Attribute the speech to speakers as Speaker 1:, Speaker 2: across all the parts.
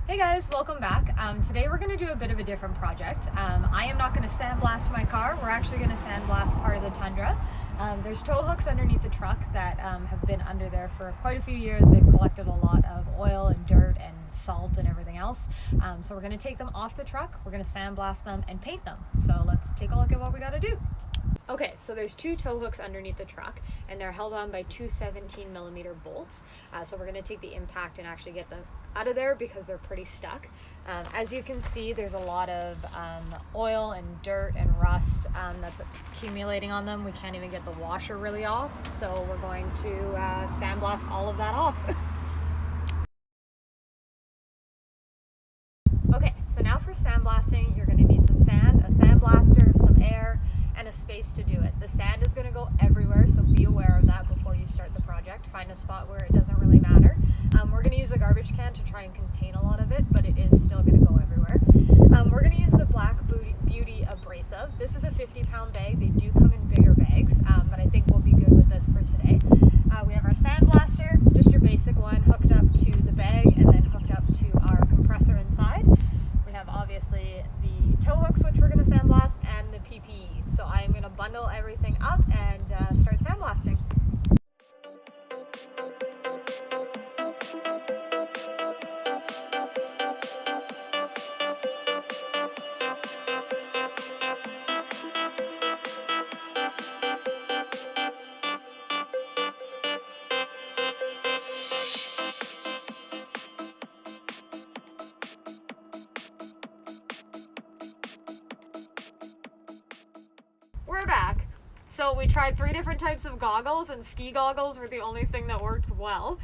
Speaker 1: Hey guys, welcome back. Today we're going to do a bit of a different project. I am not going to sandblast my car, we're actually going to sandblast part of the Tundra. There's tow hooks underneath the truck that have been under there for quite a few years. They've collected a lot of oil and dirt and salt and everything else. So we're going to take them off the truck, we're going to sandblast them and paint them. So let's take a look at what we got to do. Okay, so there's two tow hooks underneath the truck and they're held on by two 17mm bolts. So we're going to take the impact and actually get them out of there because they're pretty stuck. As you can see, there's a lot of oil and dirt and rust that's accumulating on them. We can't even get the washer really off, so we're going to sandblast all of that off. Okay, so now for sandblasting, you're going to need some sand, a sandblaster, some air, and a space to do it. The sand is going to go everywhere, so be aware of that before you start the project. Find a spot where it doesn't really matter. We're going to use a garbage can to try and contain a lot of it, but it is still going to go everywhere. We're going to use the Black Beauty abrasive. This is a 50-pound bag. They do come in bigger bags, but I think we'll be good with this for today. We have our sandblaster, just your basic one, hooked up to the bag and then hooked up to our compressor inside. We have obviously the tow hooks, which we're going to sandblast, and the PPE. So I'm going to bundle everything up and start sandblasting. We're back. So we tried 3 different types of goggles, and ski goggles were the only thing that worked well.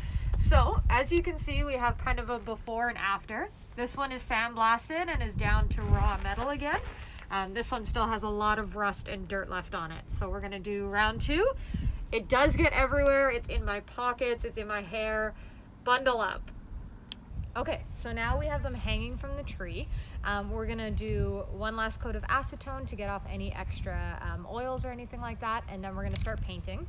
Speaker 1: So as you can see, we have kind of a before and after. This one is sandblasted and is down to raw metal again. This one still has a lot of rust and dirt left on it. So we're gonna do round 2. It does get everywhere. It's in my pockets, it's in my hair. Bundle up. Okay, so now we have them hanging from the tree. We're gonna do one last coat of acetone to get off any extra oils or anything like that, and then we're gonna start painting.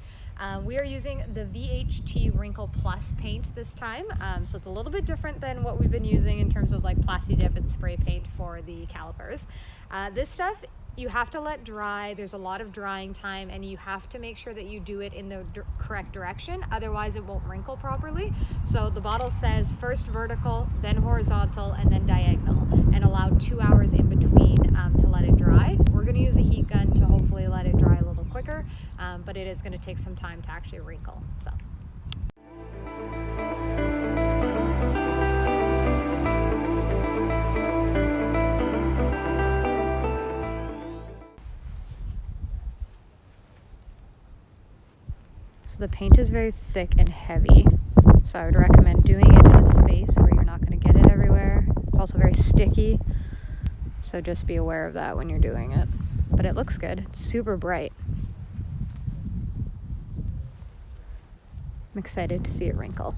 Speaker 1: We are using the VHT Wrinkle Plus Paint this time, so it's a little bit different than what we've been using in terms of like Plasti-Dip and spray paint for the calipers. This stuff you have to let dry. There's a lot of drying time, and you have to make sure that you do it in the correct direction, otherwise it won't wrinkle properly. So the bottle says first vertical, then horizontal, and then diagonal, and allow 2 hours in between to let it dry. We're going to use a heat gun to hopefully let it dry a little quicker, but it is going to take some time to actually wrinkle. So. So the paint is very thick and heavy, so I would recommend doing it in a space where you're not going to get it everywhere. It's also very sticky, so just be aware of that when you're doing it. But it looks good. It's super bright. I'm excited to see it wrinkle.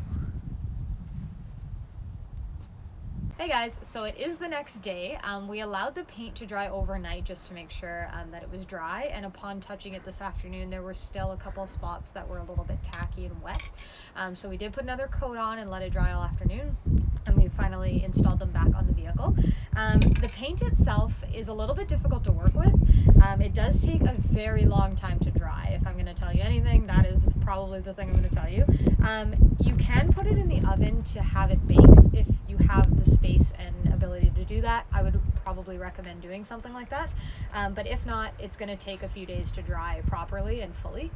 Speaker 1: Hey guys, so it is the next day. We allowed the paint to dry overnight just to make sure that it was dry, and upon touching it this afternoon there were still a couple of spots that were a little bit tacky and wet. So we did put another coat on and let it dry all afternoon, and we finally installed them back on the vehicle. The paint itself is a little bit difficult to work with. It does take a very long time to dry. If I'm going to tell you anything, that is probably the thing I'm going to tell you. You can put it in the oven to have it bake if you have the space and ability to do that. I would probably recommend doing something like that. But if not, it's going to take a few days to dry properly and fully.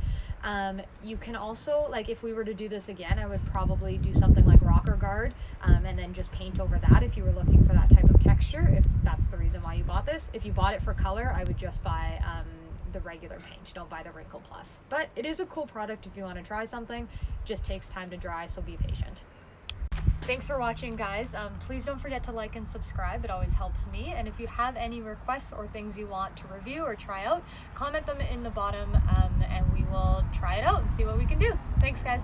Speaker 1: You can also, like if we were to do this again, I would probably do something like rocker guard and then just paint over that if you were looking for that type of texture, if that's the reason why you bought this. If you bought it for color, I would just buy the regular paint. Don't buy the Wrinkle Plus. But it is a cool product if you want to try something. It just takes time to dry, so be patient. Thanks for watching, guys. Please don't forget to like and subscribe. It always helps me. And if you have any requests or things you want to review or try out, comment them in the bottom and we will try it out and see what we can do. Thanks, guys.